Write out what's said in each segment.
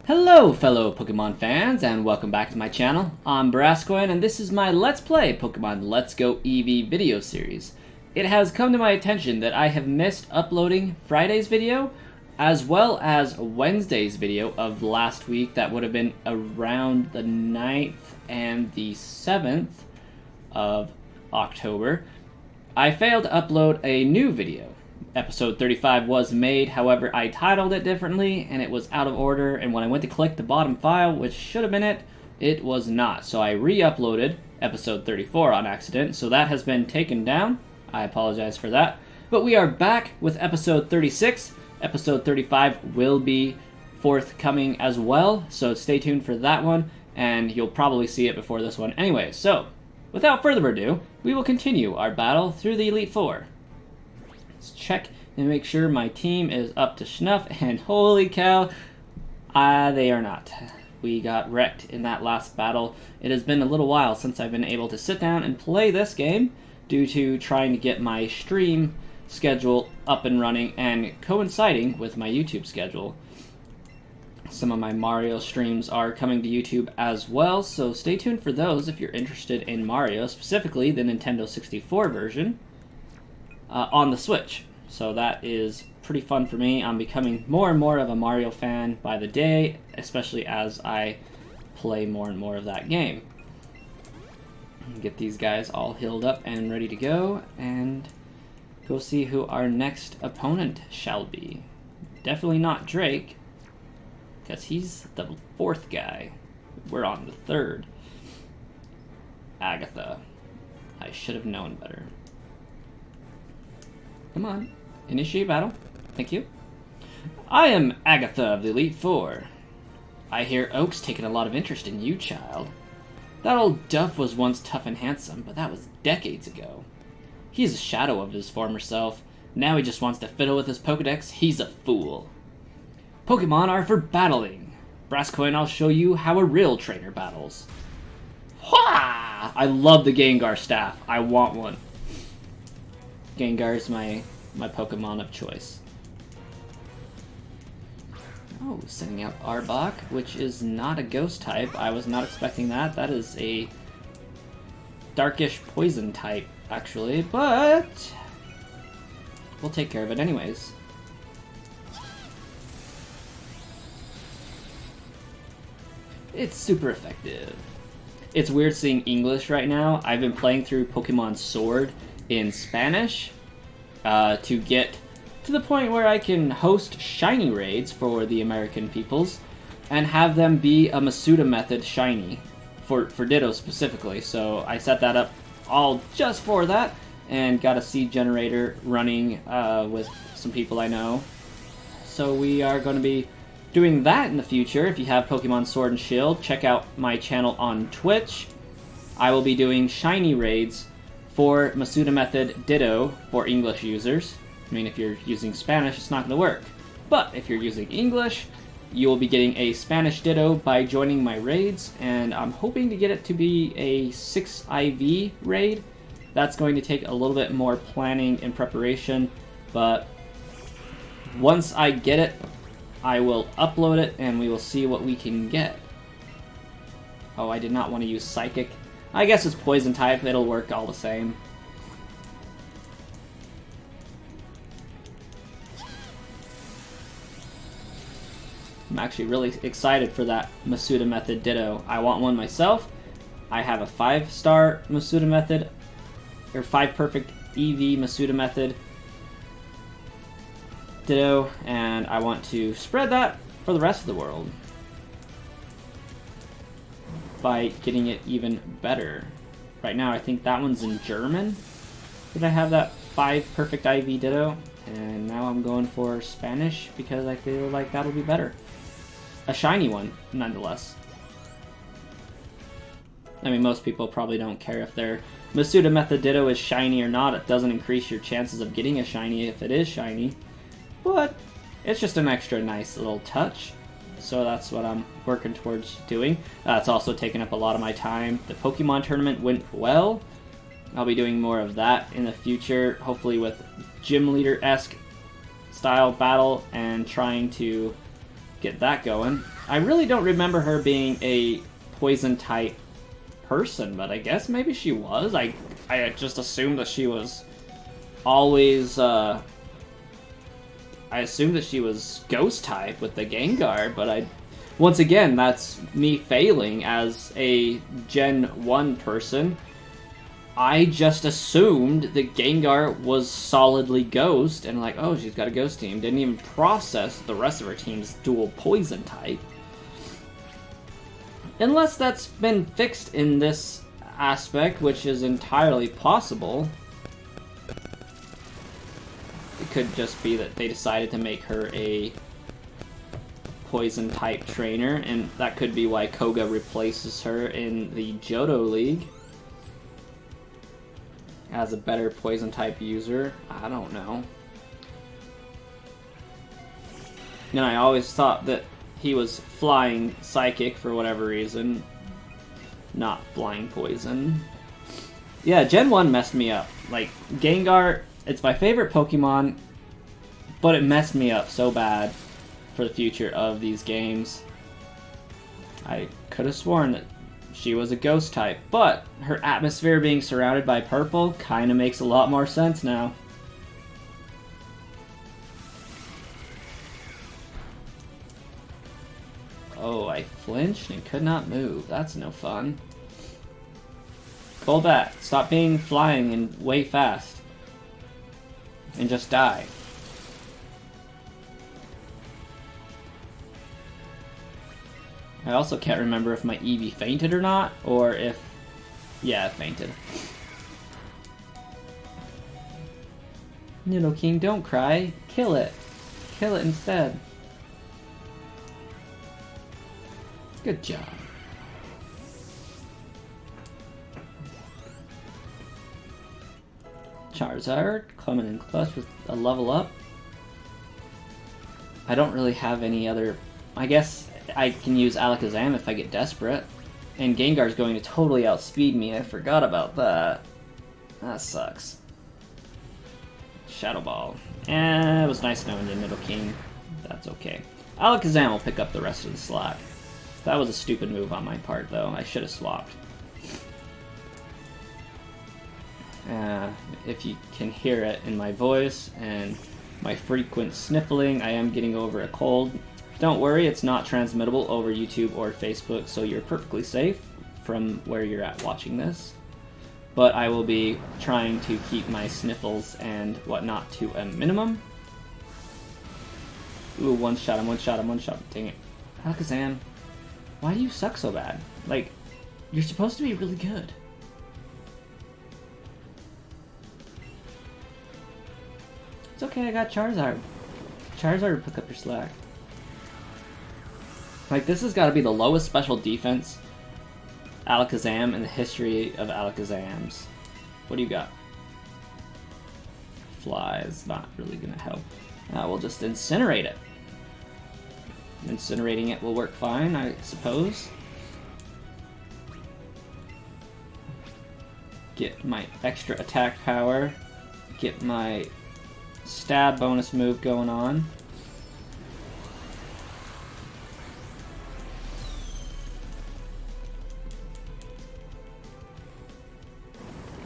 Hello fellow Pokemon fans and welcome back to my channel. I'm Brascoin and this is my Let's Play Pokemon Let's Go Eevee video series. It has come to my attention that I have missed uploading Friday's video as well as Wednesday's video of last week. That would have been around the 9th and the 7th of October. I failed to upload a new video. Episode 35 was made, however I titled it differently and it was out of order, and when I went to click the bottom file, which should have been it, it was not. So I re-uploaded episode 34 on accident, so that has been taken down. I apologize for that. But we are back with episode 36. Episode 35 will be forthcoming as well, so stay tuned for that one, and you'll probably see it before this one anyway. So, without further ado, we will continue our battle through the Elite Four. Let's check and make sure my team is up to snuff, and holy cow, they are not. We got wrecked in that last battle. It has been a little while since I've been able to sit down and play this game due to trying to get my stream schedule up and running and coinciding with my YouTube schedule. Some of my Mario streams are coming to YouTube as well, so stay tuned for those if you're interested in Mario, specifically the Nintendo 64 version. On the Switch. So that is pretty fun for me. I'm becoming more and more of a Mario fan by the day, especially as I play more and more of that game. Get these guys all healed up and ready to go, and go see who our next opponent shall be. Definitely not Drake, because he's the fourth guy. We're on the third. Agatha. I should have known better. Come on, initiate battle. Thank you. I am Agatha of the Elite Four. I hear Oak's taken a lot of interest in you, child. That old Duff was once tough and handsome, but that was decades ago. He's a shadow of his former self. Now he just wants to fiddle with his Pokedex. He's a fool. Pokemon are for battling. Brascoin, I'll show you how a real trainer battles. Hwah! I love the Gengar staff. I want one. Gengar is my Pokemon of choice. Oh, sending out Arbok, which is not a ghost type. I was not expecting that. That is a darkish poison type, actually, but we'll take care of it anyways. It's super effective. It's weird seeing English right now. I've been playing through Pokemon Sword in Spanish to get to the point where I can host shiny raids for the American peoples and have them be a Masuda method shiny for Ditto specifically. So I set that up all just for that and got a seed generator running with some people I know. So we are going to be doing that in the future. If you have Pokemon Sword and Shield, check out my channel on Twitch. I will be doing shiny raids for Masuda method Ditto for English users. I mean, if you're using Spanish, it's not going to work. But if you're using English, you will be getting a Spanish Ditto by joining my raids, and I'm hoping to get it to be a 6 IV raid. That's going to take a little bit more planning and preparation, but once I get it, I will upload it and we will see what we can get. Oh, I did not want to use Psychic. I guess it's poison type, it'll work all the same. I'm actually really excited for that Masuda method Ditto. I want one myself. I have a 5-star Masuda method, or 5 perfect Eevee Masuda method Ditto, and I want to spread that for the rest of the world by getting it even better. Right now I think that one's in German. Did I have that 5 perfect IV Ditto? And now I'm going for Spanish because I feel like that'll be better. A shiny one, nonetheless. I mean, most people probably don't care if their Masuda method Ditto is shiny or not. It doesn't increase your chances of getting a shiny if it is shiny. But it's just an extra nice little touch. So that's what I'm working towards doing. It's also taken up a lot of my time. The Pokemon tournament went well. I'll be doing more of that in the future, hopefully with gym leader-esque style battle and trying to get that going. I really don't remember her being a poison type person, but I guess maybe she was. I just assumed that she was always, I assumed that she was ghost type with the Gengar, but once again, that's me failing as a Gen 1 person. I just assumed that Gengar was solidly Ghost, and like, oh, she's got a Ghost team. Didn't even process the rest of her team's dual Poison type. Unless that's been fixed in this aspect, which is entirely possible. It could just be that they decided to make her a Poison type trainer, and that could be why Koga replaces her in the Johto League as a better Poison type user. I don't know. And I always thought that he was flying Psychic for whatever reason, not flying Poison. Yeah, Gen 1 messed me up. Like, Gengar, it's my favorite Pokemon, but it messed me up so bad for the future of these games. I could have sworn that she was a Ghost type, but her atmosphere being surrounded by purple kind of makes a lot more sense now. Oh, I flinched and could not move. That's no fun. Pull back. Stop being flying and way fast. And just die. I also can't remember if my Eevee fainted or not, or if... yeah, it fainted. Nidoking, don't cry. Kill it. Kill it instead. Good job. Charizard, coming in clutch with a level up. I don't really have any other... I guess I can use Alakazam if I get desperate. And Gengar's going to totally outspeed me. I forgot about that. That sucks. Shadow Ball. It was nice knowing you, Nidoking. That's okay. Alakazam will pick up the rest of the slack. That was a stupid move on my part, though. I should have swapped. If you can hear it in my voice and my frequent sniffling, I am getting over a cold. Don't worry, it's not transmittable over YouTube or Facebook, so you're perfectly safe from where you're at watching this. But I will be trying to keep my sniffles and whatnot to a minimum. Ooh, one shot him, one shot him, one shot him. Dang it. Alakazam, why do you suck so bad? Like, you're supposed to be really good. It's okay, I got Charizard. Charizard will pick up your slack. Like, this has got to be the lowest special defense Alakazam in the history of Alakazams. What do you got? Fly is not really going to help. We'll just incinerate it. Incinerating it will work fine, I suppose. Get my extra attack power. Get my stab bonus move going on.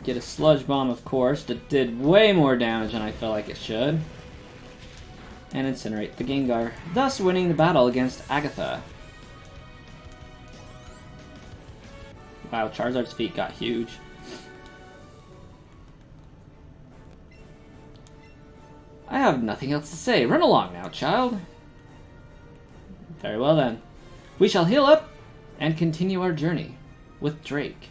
Get a Sludge Bomb, of course, that did way more damage than I felt like it should. And incinerate the Gengar, thus winning the battle against Agatha. Wow, Charizard's feet got huge. I have nothing else to say. Run along now, child. Very well then. We shall heal up and continue our journey with Drake.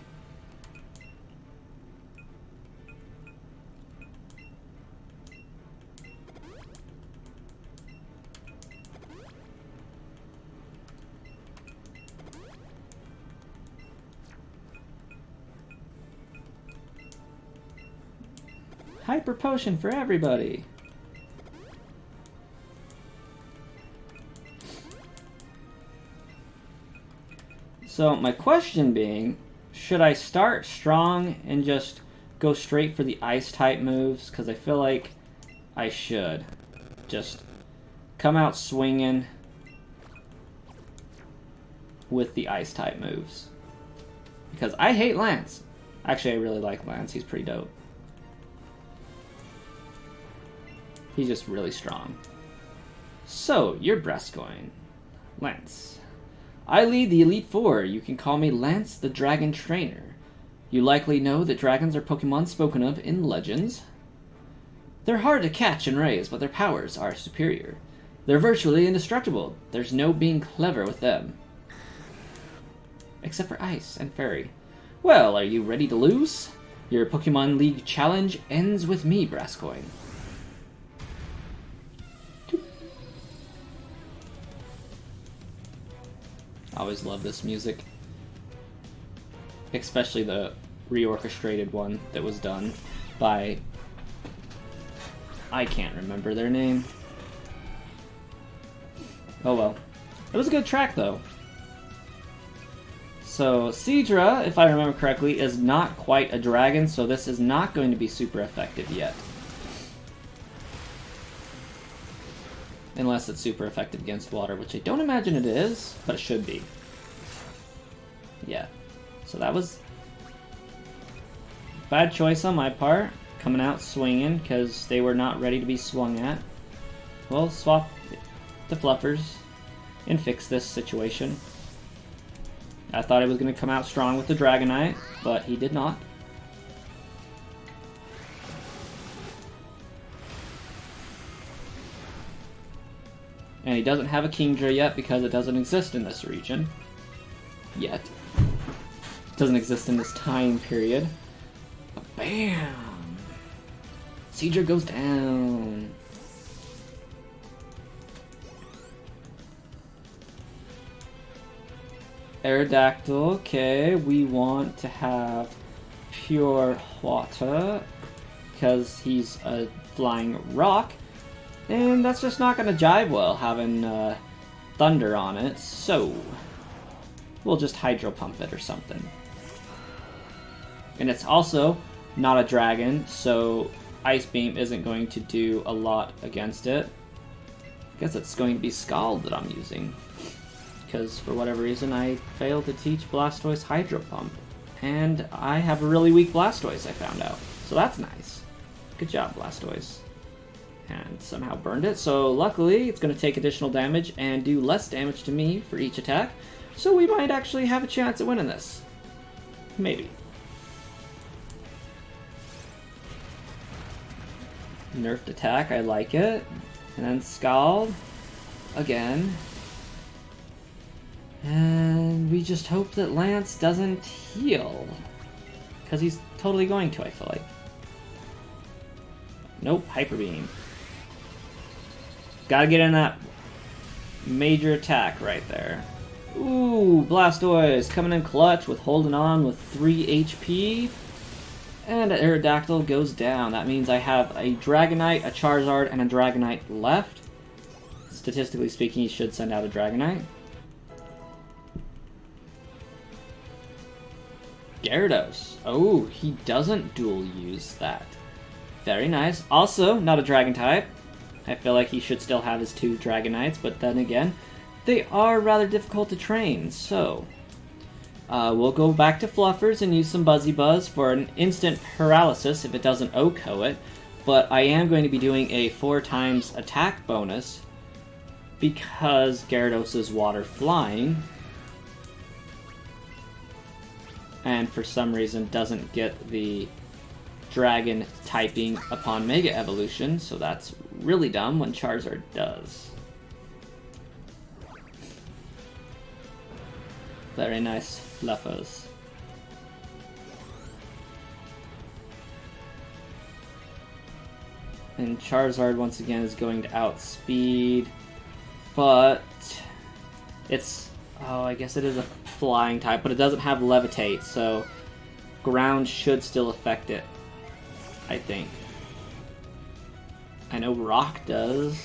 Hyper Potion for everybody. So my question being, should I start strong and just go straight for the ice type moves? Because I feel like I should. Just come out swinging. with the ice type moves. Because I hate Lance. Actually, I really like Lance. He's pretty dope. He's just really strong. So, you're Brascoin. Lance. I lead the Elite Four. You can call me Lance the Dragon Trainer. You likely know that dragons are Pokemon spoken of in legends. They're hard to catch and raise, but their powers are superior. They're virtually indestructible. There's no being clever with them. Except for Ice and Fairy. Well, are you ready to lose? Your Pokemon League challenge ends with me, Brascoin. I always love this music. Especially the reorchestrated one that was done by... I can't remember their name. Oh well. It was a good track though. So, Seadra, if I remember correctly, is not quite a dragon, so this is not going to be super effective yet. Unless it's super effective against water, which I don't imagine it is, but it should be. Yeah. So that was bad choice on my part, coming out swinging, because they were not ready to be swung at. We'll swap the Fluffers and fix this situation. I thought he was going to come out strong with the Dragonite, but he did not. And he doesn't have a Kingdra yet because it doesn't exist in this region. Yet. It doesn't exist in this time period. But bam! Seadra goes down. Aerodactyl, okay, we want to have pure water because he's a flying rock, and that's just not going to jive well having thunder on it, so we'll just hydro pump it or something. And it's also not a dragon, so Ice Beam isn't going to do a lot against it. I guess it's going to be Scald that I'm using. Because for whatever reason I failed to teach Blastoise Hydro Pump. And I have a really weak Blastoise, I found out. So that's nice. Good job, Blastoise. And somehow burned it, so luckily it's going to take additional damage and do less damage to me for each attack. So we might actually have a chance at winning this. Maybe. Nerfed attack, I like it. And then Scald. Again. And we just hope that Lance doesn't heal. Because he's totally going to, I feel like. Nope, Hyper Beam. Gotta get in that major attack right there. Ooh, Blastoise coming in clutch with holding on with 3 HP. And Aerodactyl goes down. That means I have a Dragonite, a Charizard, and a Dragonite left. Statistically speaking, he should send out a Dragonite. Gyarados. Oh, he doesn't dual use that. Very nice. Also, not a Dragon type. I feel like he should still have his 2 Dragonites, but then again, they are rather difficult to train, so... we'll go back to Fluffers and use some Buzzy Buzz for an instant paralysis if it doesn't OHKO it, but I am going to be doing a 4 times attack bonus because Gyarados is water flying. And for some reason doesn't get the dragon typing upon Mega Evolution, so that's really dumb when Charizard does. Very nice, Fluffers. And Charizard once again is going to outspeed, but it's... oh, I guess it is a flying type, but it doesn't have Levitate, so ground should still affect it, I think. I know Rock does.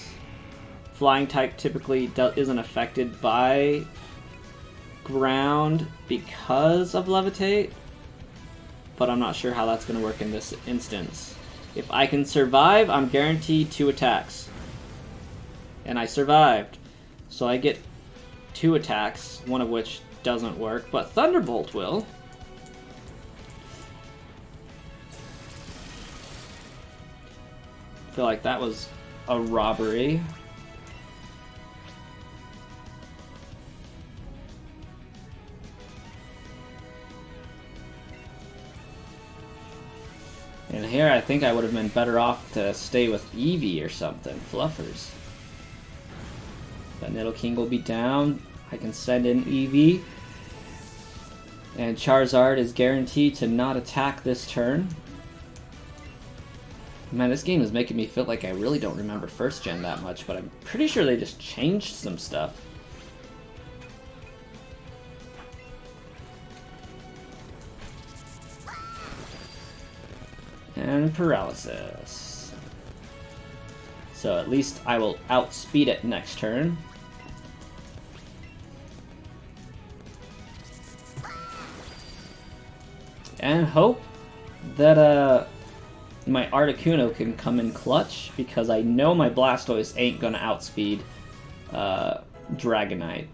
Flying type typically isn't affected by ground because of Levitate, but I'm not sure how that's going to work in this instance. If I can survive, I'm guaranteed 2 attacks. And I survived. So I get 2 attacks, one of which doesn't work, but Thunderbolt will. I feel like that was a robbery. And here I think I would have been better off to stay with Eevee or something. Fluffers. But Nidoking will be down. I can send in Eevee. And Charizard is guaranteed to not attack this turn. Man, this game is making me feel like I really don't remember first gen that much, but I'm pretty sure they just changed some stuff. And paralysis. So at least I will outspeed it next turn. And hope that my Articuno can come in clutch, because I know my Blastoise ain't gonna outspeed Dragonite.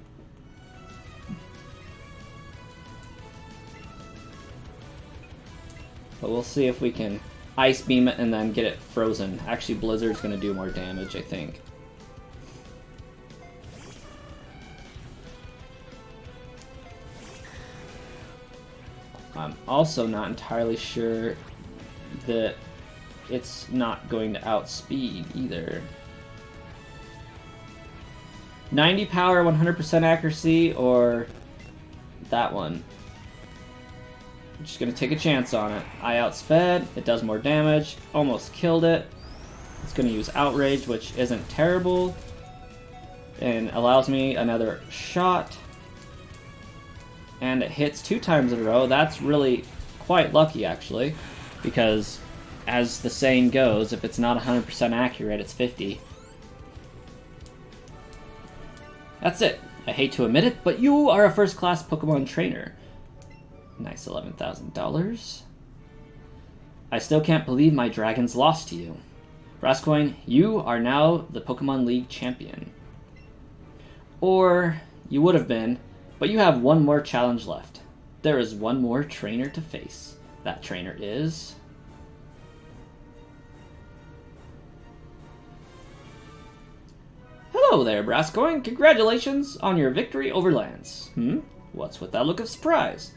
But we'll see if we can Ice Beam it and then get it frozen. Actually, Blizzard's gonna do more damage, I think. I'm also not entirely sure that it's not going to outspeed either. 90 power, 100% accuracy, or that one. I'm just going to take a chance on it. I outsped, it does more damage, almost killed it. It's going to use Outrage, which isn't terrible, and allows me another shot. And it hits 2 times in a row. That's really quite lucky, actually, because as the saying goes, if it's not 100% accurate, it's 50. That's it. I hate to admit it, but you are a first-class Pokemon trainer. Nice $11,000. I still can't believe my dragons lost to you. Brascoin, you are now the Pokemon League champion. Or you would have been, but you have one more challenge left. There is one more trainer to face. That trainer is... Hello there, Brascoin. Congratulations on your victory over Lance. What's with that look of surprise?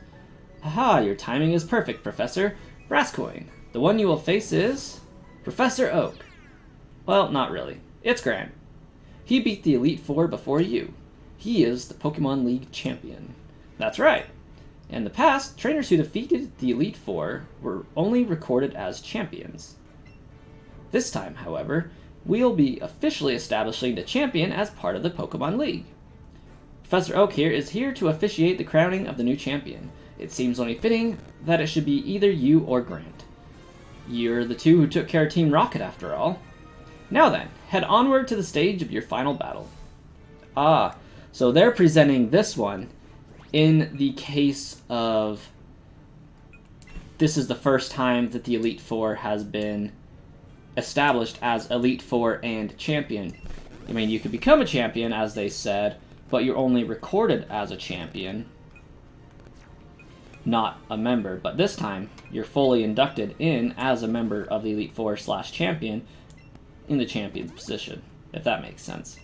Haha, your timing is perfect, Professor. Brascoin, the one you will face is... Professor Oak. Well, not really. It's Grant. He beat the Elite Four before you. He is the Pokemon League champion. That's right. In the past, trainers who defeated the Elite Four were only recorded as champions. This time, however, we'll be officially establishing the champion as part of the Pokemon League. Professor Oak here is here to officiate the crowning of the new champion. It seems only fitting that it should be either you or Grant. You're the two who took care of Team Rocket after all. Now then, head onward to the stage of your final battle. Ah, so they're presenting this one in the case of... This is the first time that the Elite Four has been established as Elite Four and champion. I mean, you could become a champion, as they said, but you're only recorded as a champion, not a member. But this time, you're fully inducted in as a member of the Elite Four / champion in the champion position, if that makes sense.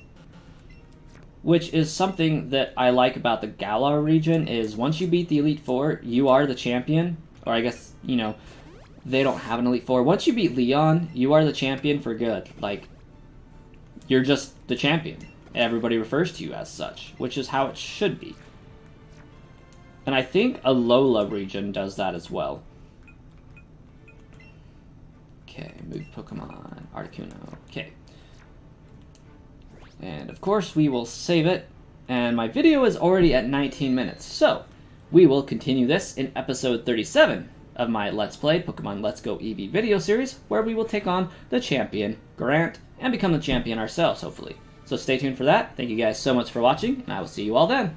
Which is something that I like about the Galar region, is once you beat the Elite Four, you are the champion. Or I guess, you know, they don't have an Elite Four. Once you beat Leon, you are the champion for good. Like, you're just the champion. Everybody refers to you as such, which is how it should be. And I think Alola region does that as well. Okay, move Pokemon, Articuno, okay. And of course we will save it, and my video is already at 19 minutes, so we will continue this in episode 37 of my Let's Play Pokemon Let's Go Eevee video series, where we will take on the champion, Grant, and become the champion ourselves, hopefully. So stay tuned for that. Thank you guys so much for watching, and I will see you all then.